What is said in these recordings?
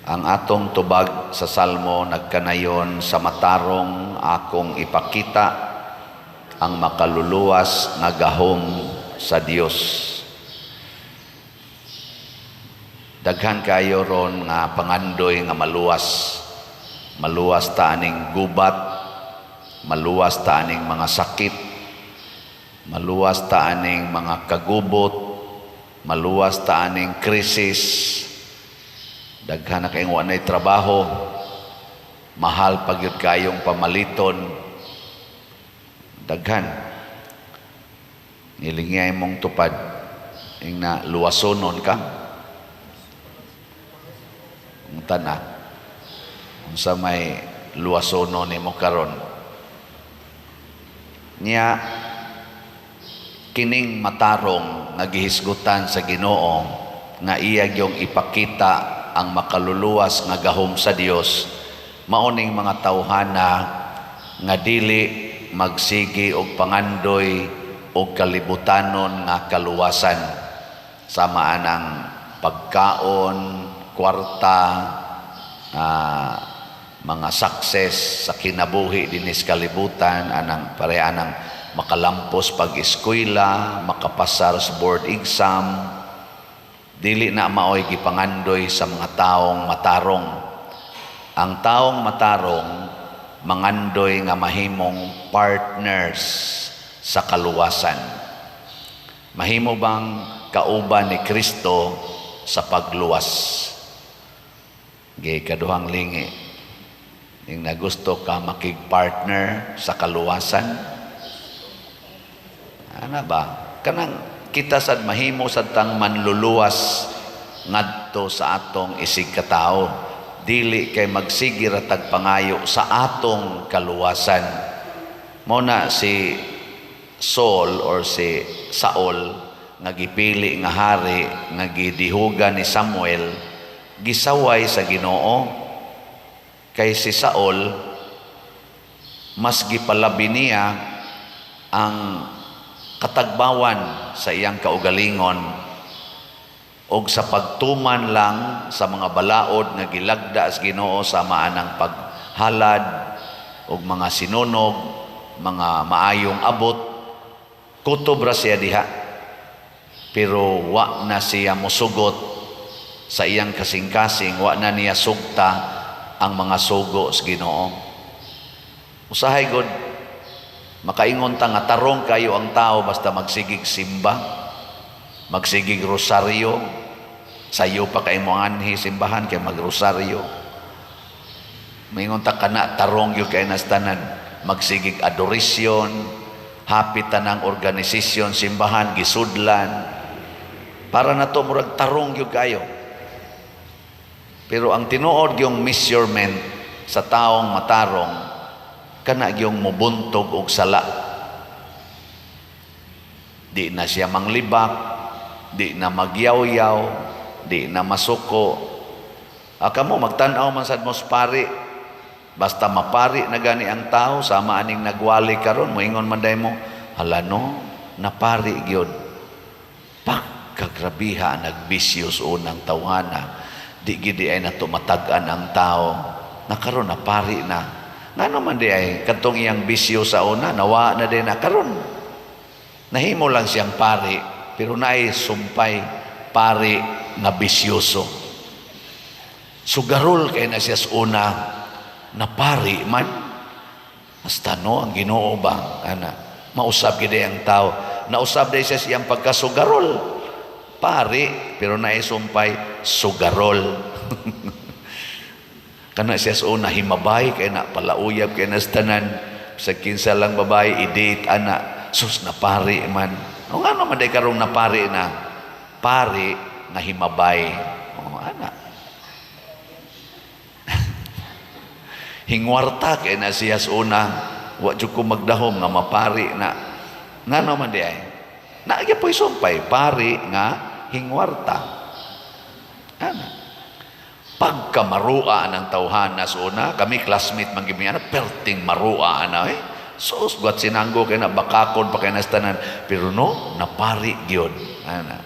Ang atong tubag sa Salmo nagkanayon, sa matarong akong ipakita ang makaluluwas nga gahom sa Dios. Daghan kayo ron nga pangandoy nga maluwas. Maluwas ta aning gubat, maluwas ta aning mga sakit, maluwas ta aning mga kagubot, maluwas ta aning krisis. Daghan na kayong wanay trabaho, mahal pagyud kayong pamaliton. Daghan nilingay mong tupad ing na luwasonon ka ang tanan sa may luwasonon nimo karon niya. Kining matarong nagihisgutan sa Ginoo nga iya gyung ipakita ang makaluluwas nga gahom sa Dios, mauning mga tawhana nga dili magsigi og pangandoy og kalibutanon nga kaluwasan, sama anang pagkaon, kwarta, mga success sa kinabuhi dinis kalibutan, anang pareanang makalampos pag-eskwela, makapasar sa board exam. Dili na maoy gipangandoy sa mga taong matarong. Ang taong matarong mangandoy nga mahimong partners sa kaluwasan. Mahimo bang kauban ni Kristo sa pagluwas? Gay kaduhang lingi, ning nagusto ka makig-partner sa kaluwasan. Ano ba? Kanang kita sad mahimo sad tang manluluwas ngadto sa atong isig katao, dili kay magsigi ra tag pangayo sa atong kaluwasan. Mao na si Saul or si Saul nga gipili nga hari nga gidihugan ni Samuel, gisaway sa Ginoo. Kay si Saul mas gipalabi niya ang katagbawan sa iyang kaugalingon og sa pagtuman lang sa mga balaod nga gilagda sa Ginoo, sama anang paghalad og mga sinunog, mga maayong abot. Kutob ra siya diha, pero wa na siya mosugot sa iyang kasing-kasing, wa na niya sugta ang mga sugo sa Ginoo. Usahay god makaingon ta nga tarong kayo ang tao basta magsigig simba, magsigig rosaryo. Sayo pa kay mo anhi simbahan kay magrosaryo. Maingon ta kana tarong yo kay nastanan, magsigig adorisyon, hapit tanang organisasyon simbahan gisudlan. Para na to murag tarong yo kayo. Pero ang tinuod yung measurement sa taong matarong, kana gyung mubuntog og sala. Di na siya manglibak, di na magyaw-yaw, di na masuko. Kamo magtan-aw man sad mo sa pari, basta mapari na gani ang tao, sama aning nagwali karon, moingon man day mo, hala no, napari gyud. Pagkagrabiha nagbisyos unang tawhana, di gidi ay natumatag-an ang tao, nakaron napari na. Nga naman di ay, katong iyang bisyo sa una, nawa na din na karon. Nahimo lang siyang pari, pero naay sumpay pari na bisyoso. Sugarol kay na siya sa una, na pari man. Hasta no, ang Ginoo ba? Ana, mausap gid ang tao. Nausap din siya siyang pagkasugarol. Pari, pero naay sumpay sugarol. Kana siya sa una himabay kay na palauyab kay na tanan sa kinsa lang babae i-date ana, sus na pari man. O nga naman day karong napari na pari na himabay. O ana. Hingwarta kay na siya sa una, wa jud ko magdahom nga mapari na. Nga naman day ay. Naagya po'y sumpay pari nga hingwarta. Ana. Pagkamarua ng tawhana sa una, kami classmate man gimi ana, perting marua ana eh. So, guat sinanggo kay na bakakon pa kay nastanan, pero no, napari gyud. Ana.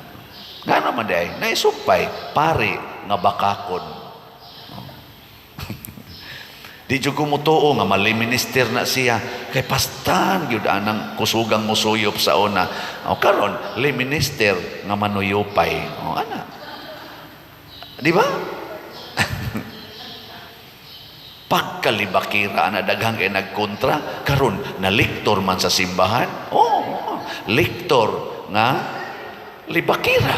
Nga naman day, naisumpay, pari nga bakakon. Di jud ko mutuo nga mali minister na siya kay pastan gyud anang kusugang musuyop sa una. O karon li minister nga manuyopay. O ana. Di ba? Pagkalibakira na daghang kay nagkontra karon naliktor man sa simbahan. Liktor nga libakira.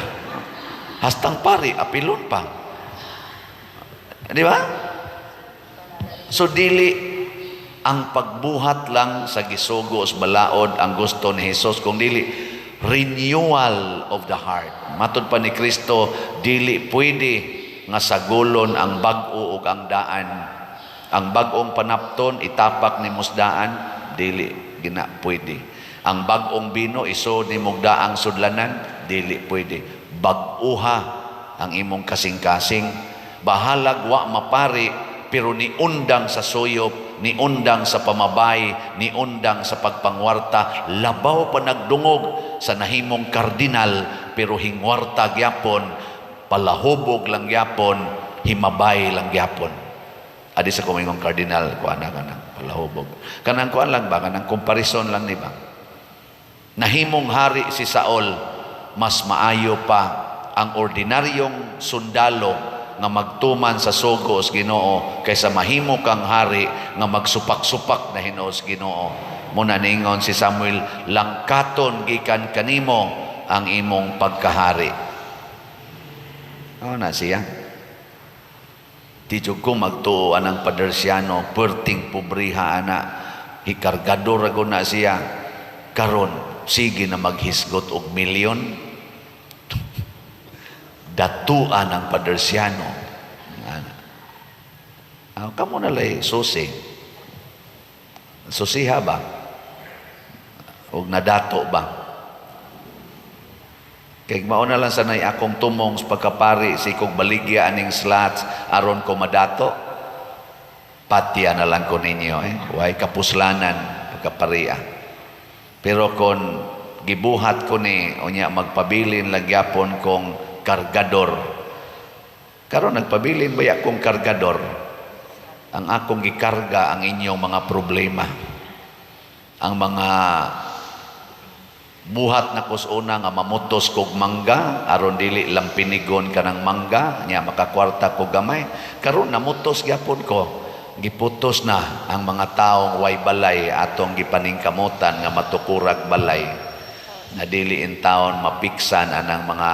Hastang pari apilon pa. Di ba? So dili ang pagbuhat lang sa gisugo sa balaod ang gusto ni Jesus, kung dili renewal of the heart. Matod pa ni Kristo, dili pwede nga sagulon ang bag-o ug ang daan. Ang bag-ong panapton itapak ni musdaan, dili gina pwede. Ang bag-ong bino isod ni mugdaang sudlanan, dili pwede. Bag-uha ang imong kasing-kasing, bahalag wa mapari, pero niundang sa suyop, niundang sa pamabay, niundang sa pagpangwarta, labaw pa nagdungog sa nahimong kardinal, pero hingwarta gyapon, palahubog lang gyapon, himabay lang gyapon. Adi sa kumingong kardinal, kuana kanang palahubog. Kanang kuan lang ba, kanang comparison lang ni ba? Nahimong hari si Saul, mas maayo pa ang ordinaryong sundalo nga magtuman sa sugos Ginoo kaysa mahimo kang hari nga magsupak-supak na hinuos Ginoo. Muna ningon si Samuel, langkaton gikan kanimo ang imong pagkahari. Na siya. Di jud ko magtuo anang padersyano, perting pobriha ana, hikargador ragon na siya. Karon sige na maghisgot og milyon. Datuan ang padersyano. Kamo na lay susi. Susiha ba? O nadato ba? Kaya mauna lang sanay akong tumong sa pagkapari si kong baligya aning slots aron ko madato. Patya na lang ko ninyo. Huwag kapuslanan pagkapariya. Pero kung gibuhat ko ni unya magpabilin lagyapon kong kargador. Karon nagpabilin ba akong kargador? Ang akong gikarga ang inyong mga problema. Ang mga buhat na kusuna nga mamutos kog mangga, aron dili lang pinigon ka ng mangga, nya makakwarta ko gamay. Karon namutos gyapon ko. Giputos na ang mga taong way balay atong gipaningkamutan nga matukurag balay. Na dili in taon mapiksan anang mga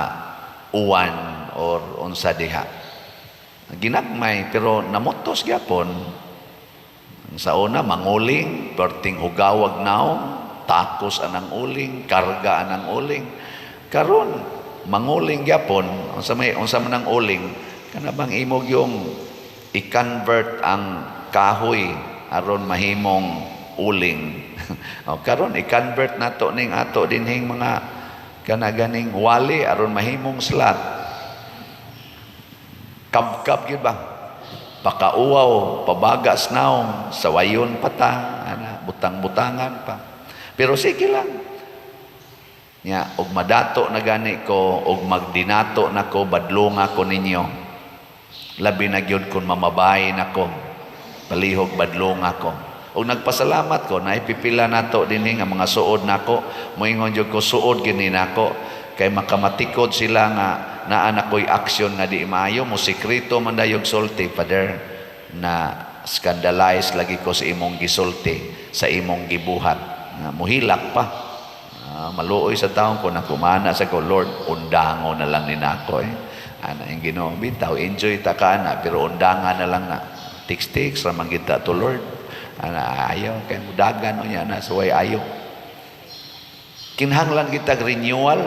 uwan or unsa diha. Ginagmay pero namutos gyapon. Sa una manguling, perting hugawag naong, takos anang uling, karga anang uling. Karon manguling gyapon, unsa man ang uling, kana bang imog yung i-convert ang kahoy aron mahimong uling. Karon i-convert nato ning ato dinhing mga kanaganing wali aron mahimong slat. Kabkab gyud ba? Pakauaw, pabagas naong, sawayon pata, butang-butangan pa. Pero sige lang. Nya, og madato na gani ko, og magdinato na ko, badlunga ko ninyo. Labi na gyud kun mamabay na ko, palihog badlunga ko. Og nagpasalamat ko, naipipila nato dinhi nga mga suod nako, moingon jud ko suod gini nako, kay makamatikod sila nga naa na ko'y aksyon nga di maayo, mo sikrito man dayog sulti, Father, na scandalize lagi ko sa imong gisulti, sa imong gibuhat. Muhilak pa. Maluoy sa taong ko na kumana sa ko, Lord, undango na lang ni nako Ana yung Ginoo, bitaw, enjoy ta ka na, pero undangan na lang na. Tiks-tiks, ramang kita to Lord. Ana ayaw, kay mudagan o niya na, suway ayaw. Kinhanglan kita renewal,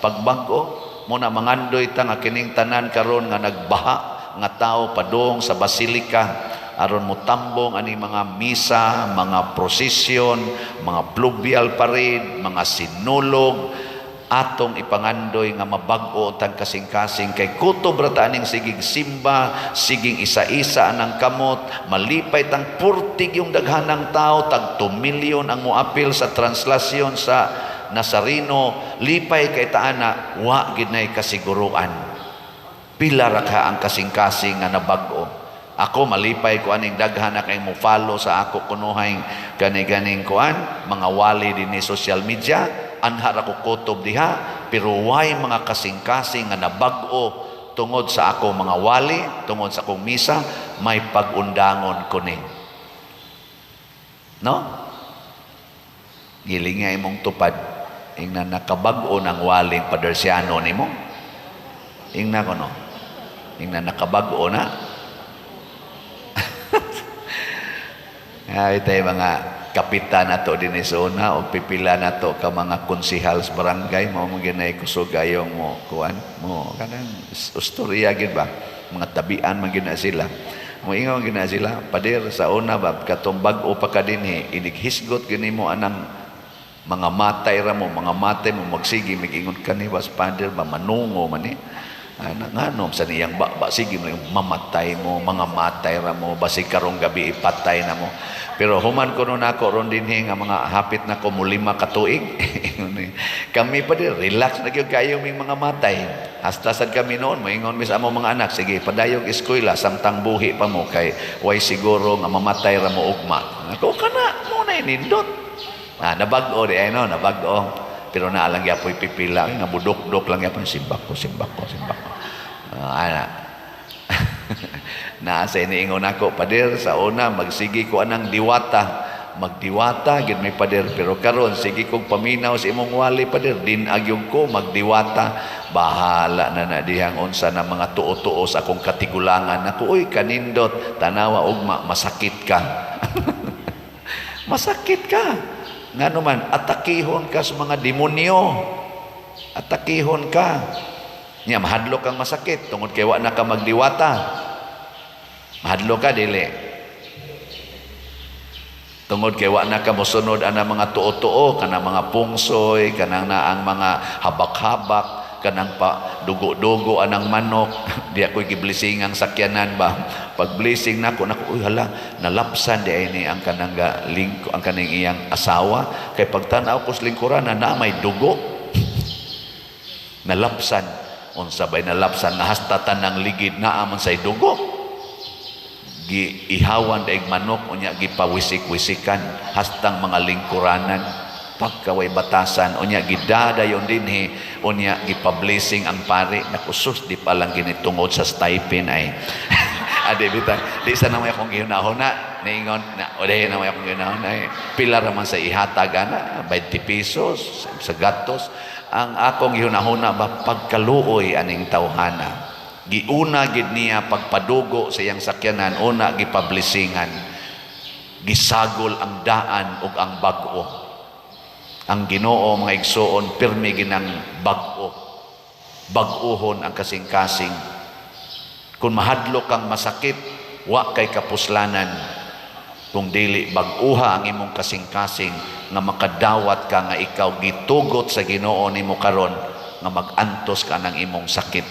pagbago, muna mangandoy ta nga kining tanan karon nga nagbaha nga tao padung sa basilika aron mutambong ani mga misa, mga prosesyon, mga pluvial parade, mga sinulog atong ipangandoy nga mabag-o tag kasing-kasing kay kutob rata ning sigig simba, siging isa-isa anang kamot, malipay tang purtig yung daghanang tao, tag 2 milyon ang moapil sa translasyon sa Nazareno, lipay kay taana, wa gid nay kasiguruan. Pila ra ka ang kasing-kasing nga nabag-o. Ako malipay ko aning daghan na kay mo follow sa ako kunuhay gani-ganing kuan mga wali din ni social media, anhar ako kutob diha, pero why mga kasing-kasing nga nabag-o tungod sa ako mga wali, tungod sa akong misa, may pag-undangon ko ni. No? Gilinga imong tupad, ingna nakabag-o ng waling padersiano nimo. Ingna ko no. Ingna nakabag-o na. Ay tayo mga kapitan na to din sa una o pipila na to ka mga konsihal sa barangay mo ginay kusog ayong mo kuan mo kanang ustorya gid ba mga tabian man gina sila mo ingaw gina sila pader sa una ba katong bag-o pa ka dinhi inighisgot gini mo anang mga matay ra mo mga matay mo magsigi migingon kani was pader ba manungo man ni nganom sa niyang sige mamatay mo mga matay ra mo basi karong gabi ipatay na mo pero human ko nun ako ron din nga mga hapit na ko mo 5 ka tuig kami pa din relax na gyud kayo ming mga matay hasta sad kami noon moingon mi sa among mga anak sige padayog eskwela samtang buhi pa mo kay way siguro nga mamatay ra mo ugma ako kana mo na nindot nabag-o di ay no nabag-o pero naalang yapoy pipila nga budok-dok lang yapoy simbak ko ana nasa iniingon ako pader sa una magsigi ko anang diwata magdiwata gid may pader pero karon sige kog paminaw sa imong wali pader din agyong ko magdiwata bahala na dihang unsa na mga tuo-tuo sa akong katigulangan ako uy kanindot tanawa ugma masakit ka masakit ka ngano man atakihon ka sa mga demonyo atakihon ka nya mahadlok kang masakit tungod kay wa na ka magdiwata mahadlok ka dili tungod kay wa na ka mosunod ana mga tuo-tuo kana mga pungsoy kanang naang mga habak-habak kanang pa dugo-dugo anang manok di ako giblessing ang sakyanan ba pag blessing nako uy hala nalapsan di ini ang kanang lingko ang kaning iyang asawa kay pagtan-aw ko sa lingkuran na may dugo nalapsan unsa bay nalapsan nahastatan ng ligid naa man say dugo giihawan daig manok unya gipawisik-wisikan hastang mga lingkuranan pagkaway batasan unya gidadayon dinhi unya gipa-blessing ang pare nakusus di pa lang ginitungod sa stipend ay ade bitang di sa namay akong gihunahon na niingon na oday na may akong gihunahon ay pila ra man sa ihatag ana 20 pesos sa gatos ang akong gihunahuna ba pagkaluoy aning tawhana giuna gid niya pagpadugo sa iyang sakyanan una gipablisingan gisagol ang daan ug ang bag-o ang Ginoo mga igsoon pirmi ginang bag-o bag-ohon ang kasing-kasing kung mahadlok kang masakit wa kay kapuslanan kung dili bag-uha ang imong kasing-kasing nga makadawat ka nga ikaw gitugot sa Ginoo nimo karon nga magantos ka ng imong sakit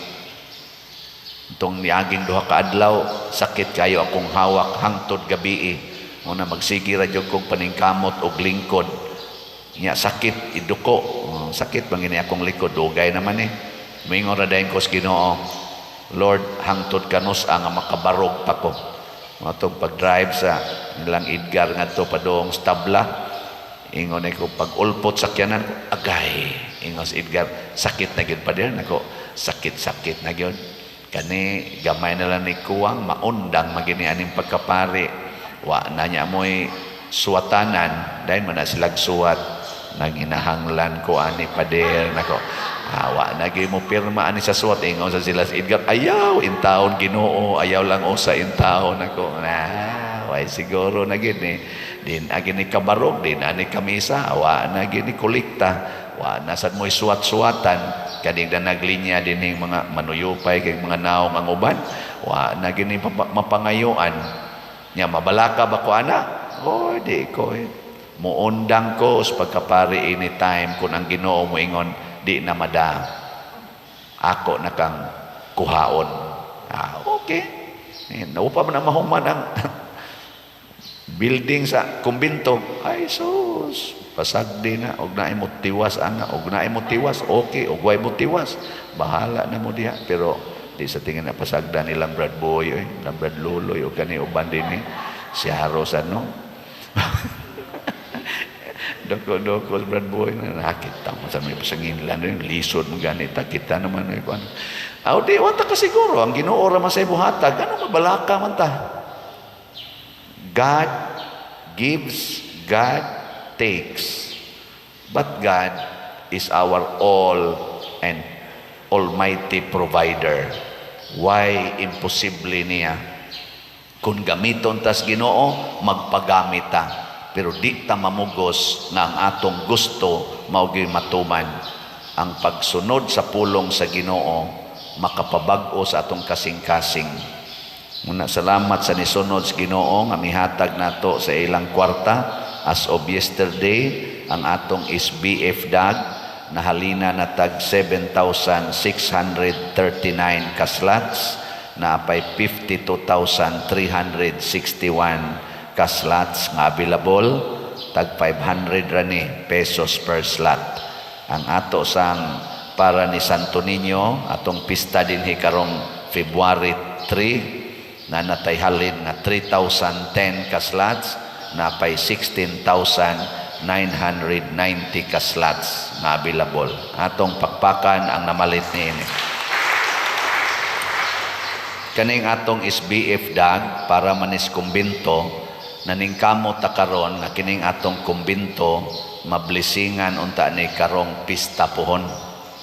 itong niaging duha ka adlaw sakit kayo akong hawak hangtod gabi muna magsigi ra jud kog paningkamot og lingkod nya sakit iduko sakit bangini akong likod dugay naman moingon ra dayon ko sa Ginoo Lord hangtod kanos nga makabarog pa ko matong pag-drive sa nilang Edgar ngadto padong stabla ingon ko pag ulpot sakyanan ko agay ingon si Edgar sakit na gyud pa din ako sakit na gyud kani gamay na lang ni kuwang maundang magini aning pagkapari wa na nya moy suwatanan dahil man na silag suwat naginahanglan ko ani pader nako wa na gyud mo pirma ani sa suwat ingon sa sila si Edgar ayaw intawon Ginoo ayaw lang usa intawon nako way siguro na gyud ni din agi ni kabarog din ani kamisa wa na gini kolekta wa na sad moy suwat-suwatan kaning naglinya dining mga manuyupay kay mga naong ang uban wa na gini mapangayuan nya mabalaka ba ko ana di ko muundang ko sa pagkapari anytime kung ang Ginoo mo ingon di na mada ako na kang kuhaon okay naupa man na mahuman ang building sa kumbinto ay sus pasagdi na og naay mo tiwas ana og naay mo tiwas okay og way mo tiwas bahala na mo diha pero di sa tingin na pasagda nilang Brad Boy, nilang Brad Luloy, o kani uban din si Haros ano. Doko Brad Boy na nakita mo sa may pasanginlan rin, lisod mo ganita, kita naman ay kuan. Aw di wata ka siguro ang Ginoo ra man sa ibuhatag, ano mabalaka man ta. God gives, God takes. But God is our all and almighty provider. Why imposible niya? Kung gamiton tas Ginoo, magpagamit ta. Pero di ta mamugos nga ang atong gusto maugay matuman. Ang pagsunod sa pulong sa Ginoo makapabag-o sa atong kasing-kasing. Muna salamat sa nisunod sa Ginoo nga mihatag nato sa ilang kwarta. As of yesterday, ang atong SBF DAG nahalina na tag 7,639 kaslots, na apay 52,361 kaslots nga available, tag 500 rani pesos per slot. Ang ato sang para ni Santo Niño, atong pista dinhi karong February 3, na natayhalin nga 3,010 kaslots, na pay 16,990 kaslots nga available. Atong pakpakan ang namalit niini. Kaning atong SBF DAG para manis kumbinto, naningkamo ta karon nga kining atong kumbinto mablisingan unta ni karong pista pohon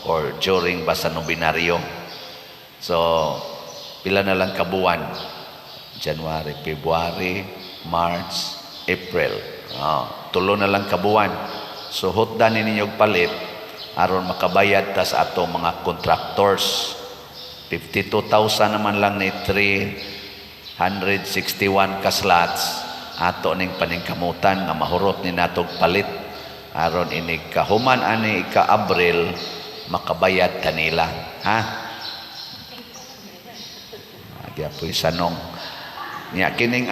or during basa nobinaryo. So pila na lang kabuan, January, February, March, April, tulo na lang kabuan. So hutdan ninyo palit aron makabayad ta sa atong mga contractors. 52,000 naman lang ni 361 kaslots ato ning paningkamutan nga mahurot ni natog palit aron ini kahuman ani ika-Abril makabayad kanila, ha? Agyapoy sanong niya kining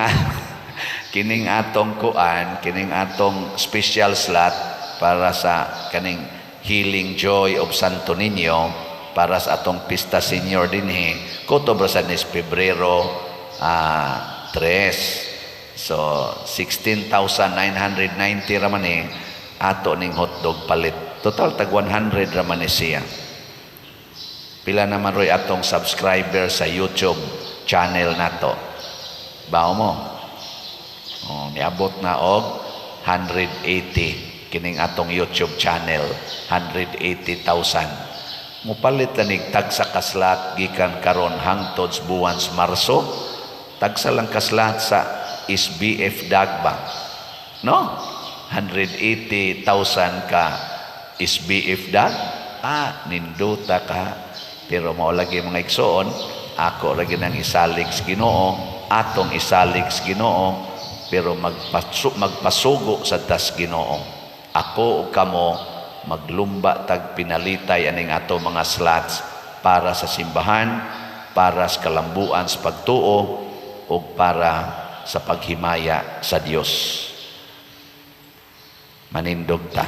kining atong kuan, kining atong special slot para sa kaning Healing Joy of Santo Niño para sa atong pista senior dinhi Cotobre sa Pebrero 3. So 16,990 raman ato ning hotdog palit. Total tag 100 raman siya. Pila naman roy atong subscriber sa YouTube channel nato. Bao mo? Niabot na og 180 kining atong YouTube channel, 180,000. Mupalit lanig tagsa kaslat gikan karon hangtod sa buwan sa Marso, tagsa lang kaslat sa SBF DAG ba, no? 180,000 ka SBF DAG, ninduta ka. Pero mao lagi mga igsoon, ako lagi nang isalig sa Ginoo, atong isalig sa Ginoo, pero magpasugo sa tas Ginoo. Ako o kamo maglumba tag pinalitay aning ato mga slots para sa simbahan, para sa kalambuan sa pagtuo, o para sa paghimaya sa Dios. Manindog ta.